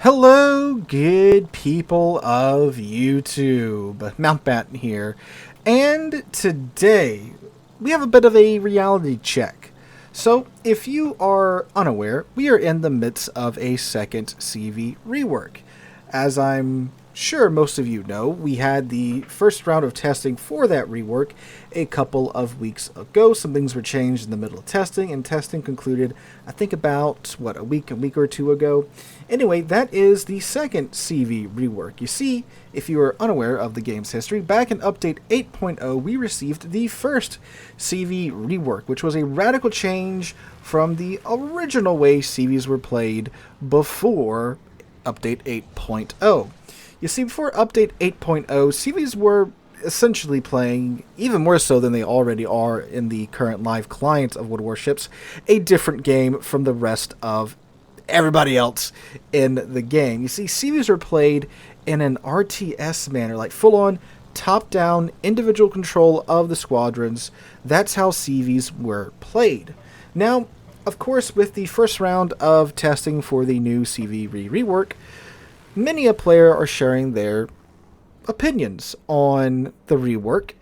Hello, good people of YouTube. Mountbatten here, and today we have a bit of a reality check. So, if you are unaware, we are in the midst of a second CV rework. As I'm sure most of you know, we had the first round of testing for that rework a couple of weeks ago. Some things were changed in the middle of testing, and testing concluded, I think, about, a week or two ago. Anyway, that is the second CV rework. You see, if you are unaware of the game's history, back in Update 8.0, we received the first CV rework, which was a radical change from the original way CVs were played before Update 8.0. You see, before Update 8.0, CVs were essentially playing, even more so than they already are in the current live client of Warships, a different game from the rest of everybody else in the game. You see, CVs are played in an RTS manner, like full-on top-down individual control of the squadrons. That's how CVs were played. Now, of course, with the first round of testing for the new CV rework, many a player are sharing their opinions on the rework.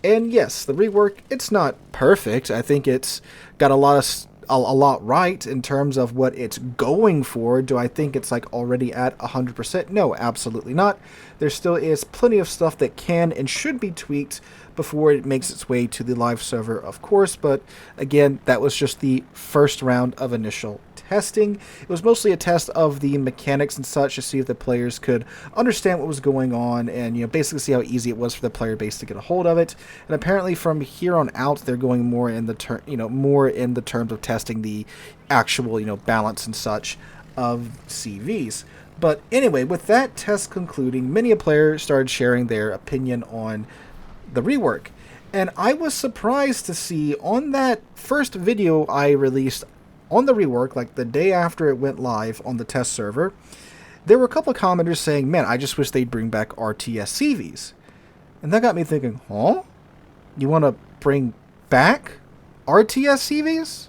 And yes, the rework, it's not perfect. I think it's got a lot right in terms of what it's going for. Do I think it's like already at 100%? No, absolutely not. There still is plenty of stuff that can and should be tweaked before it makes its way to the live server, of course. But again, that was just the first round of initial testing. It was mostly a test of the mechanics and such to see if the players could understand what was going on and, basically see how easy it was for the player base to get a hold of it. And apparently from here on out, they're going more in the more in the terms of testing the actual, balance and such of CVs. But anyway, with that test concluding, many a player started sharing their opinion on the rework. And I was surprised to see on that first video I released on the rework, like the day after it went live on the test server, there were a couple of commenters saying, man, I just wish they'd bring back RTS CVs. And that got me thinking, huh? You want to bring back RTS CVs?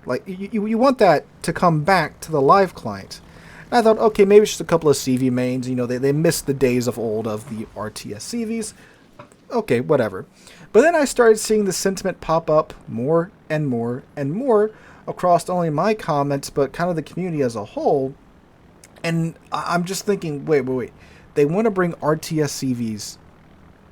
Like, you want that to come back to the live client. And I thought, okay, maybe it's just a couple of CV mains. They missed the days of old of the RTS CVs. Okay, whatever. But then I started seeing the sentiment pop up more and more and more across not only my comments, but kind of the community as a whole. And I'm just thinking, wait. They want to bring RTS CVs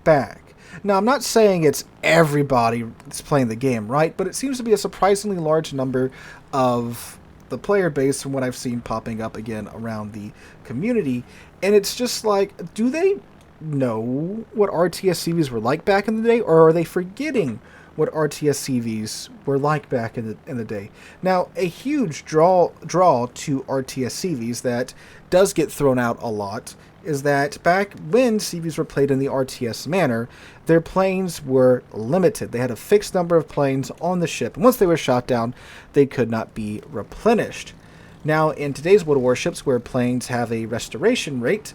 back. Now, I'm not saying it's everybody that's playing the game, right? But it seems to be a surprisingly large number of the player base from what I've seen popping up again around the community. And it's just like, do they know what RTS CVs were like back in the day, or are they forgetting what RTS CVs were like back in the day? Now, a huge draw to RTS CVs that does get thrown out a lot is that back when CVs were played in the RTS manner, their planes were limited. They had a fixed number of planes on the ship, and once they were shot down, they could not be replenished. Now, in today's World Warships, where planes have a restoration rate,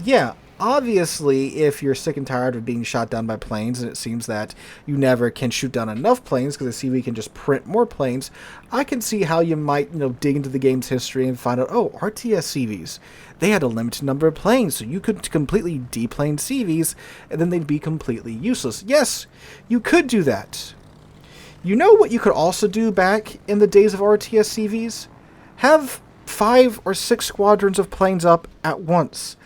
yeah, obviously, if you're sick and tired of being shot down by planes, and it seems that you never can shoot down enough planes because the CV can just print more planes, I can see how you might, dig into the game's history and find out, oh, RTS CVs, they had a limited number of planes, so you could completely deplane CVs, and then they'd be completely useless. Yes, you could do that. You know what you could also do back in the days of RTS CVs? Have 5 or 6 squadrons of planes up at once.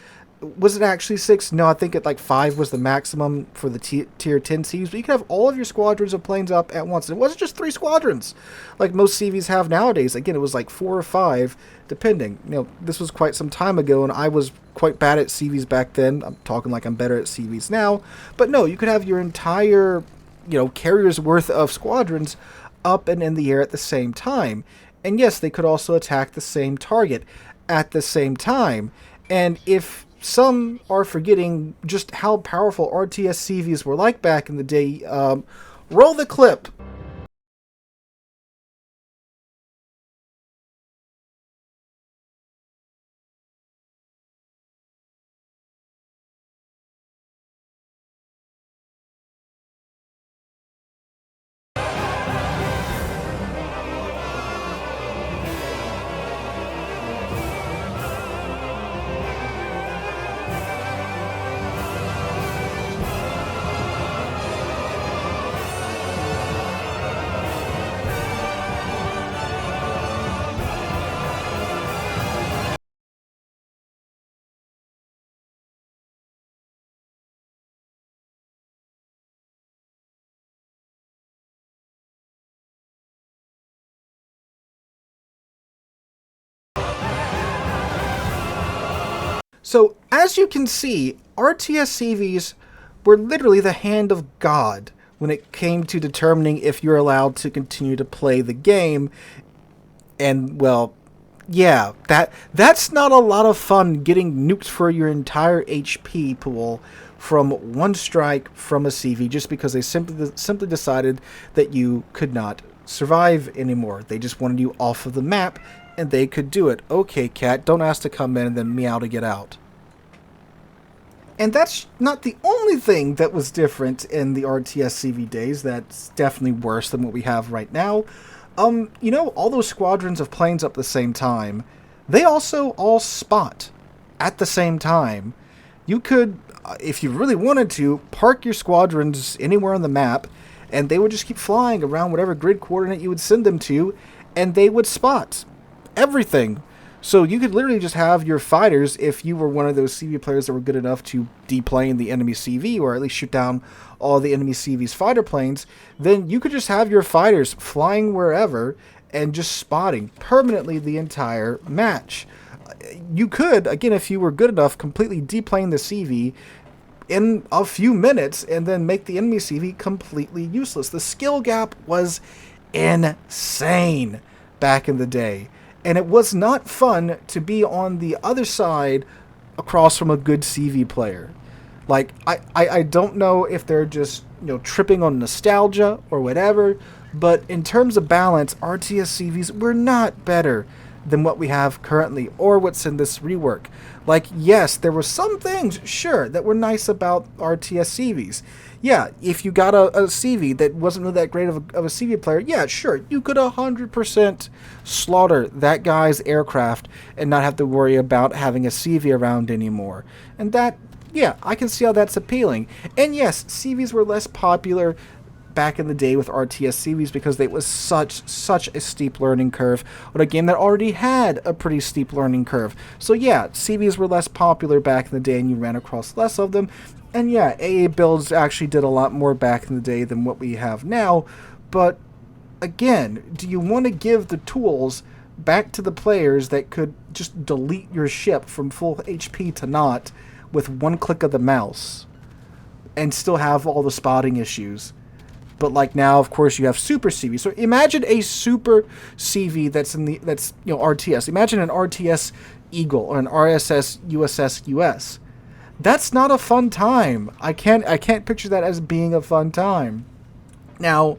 Was it actually 6? No, I think 5 was the maximum for the tier 10 CVs. But you could have all of your squadrons of planes up at once. And it wasn't just 3 squadrons like most CVs have nowadays. Again, it was 4 or 5, depending. This was quite some time ago, and I was quite bad at CVs back then. I'm talking like I'm better at CVs now. But no, you could have your entire, carrier's worth of squadrons up and in the air at the same time. And yes, they could also attack the same target at the same time. And if some are forgetting just how powerful RTS CVs were like back in the day, roll the clip. So, as you can see, RTS CVs were literally the hand of God when it came to determining if you're allowed to continue to play the game. And, well, yeah, that's not a lot of fun getting nuked for your entire HP pool from one strike from a CV just because they simply decided that you could not survive anymore. They just wanted you off of the map, and they could do it. Okay, cat, don't ask to come in and then meow to get out. And that's not the only thing that was different in the RTS CV days. That's definitely worse than what we have right now. You know, all those squadrons of planes up at the same time, they also all spot at the same time. You could, if you really wanted to, park your squadrons anywhere on the map, and they would just keep flying around whatever grid coordinate you would send them to, and they would spot everything. So you could literally just have your fighters, if you were one of those CV players that were good enough to deplane the enemy CV, or at least shoot down all the enemy CV's fighter planes, then you could just have your fighters flying wherever and just spotting permanently the entire match. You could, again, if you were good enough, completely deplane the CV in a few minutes and then make the enemy CV completely useless. The skill gap was insane back in the day. And it was not fun to be on the other side across from a good CV player. Like, I don't know if they're just, tripping on nostalgia or whatever, but in terms of balance, RTS CVs were not better than what we have currently or what's in this rework. Like, yes, there were some things, sure, that were nice about RTS CVs. Yeah, if you got a CV that wasn't really that great of a CV player, yeah, sure, you could 100% slaughter that guy's aircraft and not have to worry about having a CV around anymore. And that, yeah, I can see how that's appealing. And yes, CVs were less popular back in the day with RTS CVs because it was such a steep learning curve on a game that already had a pretty steep learning curve. So yeah, CVs were less popular back in the day and you ran across less of them. And yeah, AA builds actually did a lot more back in the day than what we have now. But again, do you want to give the tools back to the players that could just delete your ship from full HP to not with one click of the mouse and still have all the spotting issues? But like now, of course, you have super CV. So imagine a super CV that's RTS. Imagine an RTS Eagle or an RSS USS US. That's not a fun time. I can't picture that as being a fun time. Now,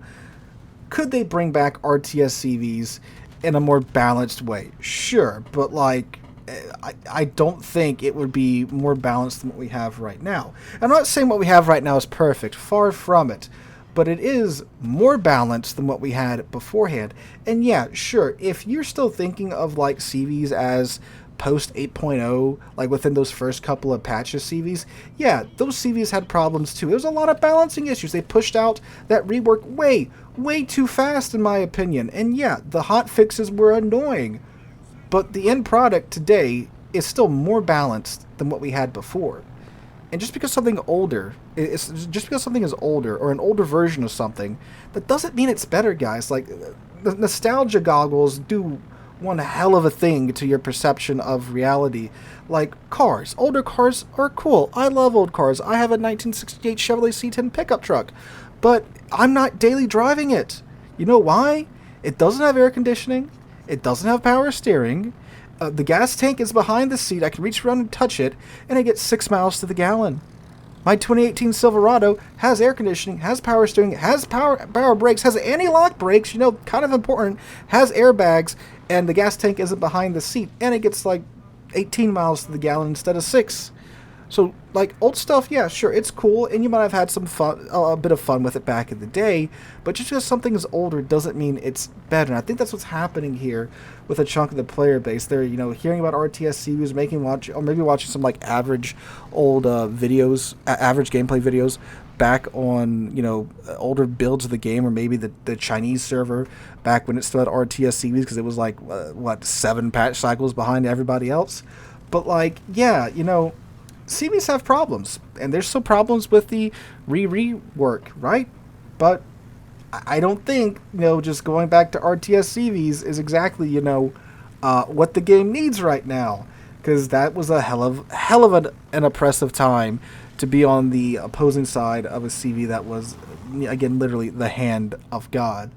could they bring back RTS CVs in a more balanced way? Sure, but like, I don't think it would be more balanced than what we have right now. I'm not saying what we have right now is perfect. Far from it. But it is more balanced than what we had beforehand. And yeah, sure, if you're still thinking of like CVs as post 8.0, like within those first couple of patches CVs, yeah, those CVs had problems too. There was a lot of balancing issues. They pushed out that rework way too fast in my opinion. And yeah, the hot fixes were annoying. But the end product today is still more balanced than what we had before. And just because something is older or an older version of something, that doesn't mean it's better, guys. Like, the nostalgia goggles do one hell of a thing to your perception of reality. Like cars. Older cars are cool. I love old cars. I have a 1968 Chevrolet C10 pickup truck, but I'm not daily driving it. You know why? It doesn't have air conditioning. It doesn't have power steering. The gas tank is behind the seat. I can reach around and touch it, and I get 6 miles to the gallon. My 2018 Silverado has air conditioning, has power steering, has power brakes, has anti-lock brakes, kind of important, has airbags, and the gas tank isn't behind the seat, and it gets like 18 miles to the gallon instead of 6. So, like, old stuff, yeah, sure, it's cool, and you might have had some fun, a bit of fun with it back in the day, but just because something is older doesn't mean it's better. And I think that's what's happening here with a chunk of the player base. They're, hearing about RTS CVs, or maybe watching some, like, average old videos, average gameplay videos back on, older builds of the game, or maybe the Chinese server back when it still had RTS CVs, because it was, like, 7 patch cycles behind everybody else. But, like, yeah, CVs have problems, and there's still problems with the rework, right? But I don't think, just going back to RTS CVs is exactly, what the game needs right now. because that was a hell of an oppressive time to be on the opposing side of a CV that was, again, literally the hand of God.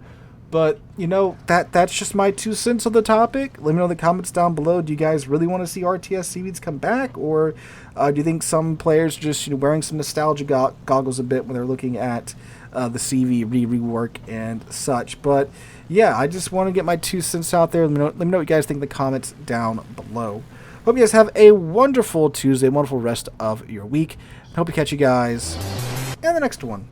But, you know, that's just my 2 cents on the topic. Let me know in the comments down below. Do you guys really want to see RTS CVs come back? Or do you think some players are just, you know, wearing some nostalgia goggles a bit when they're looking at the CV rework and such? But, yeah, I just want to get my 2 cents out there. Let me know what you guys think in the comments down below. Hope you guys have a wonderful Tuesday, wonderful rest of your week. Hope to catch you guys in the next one.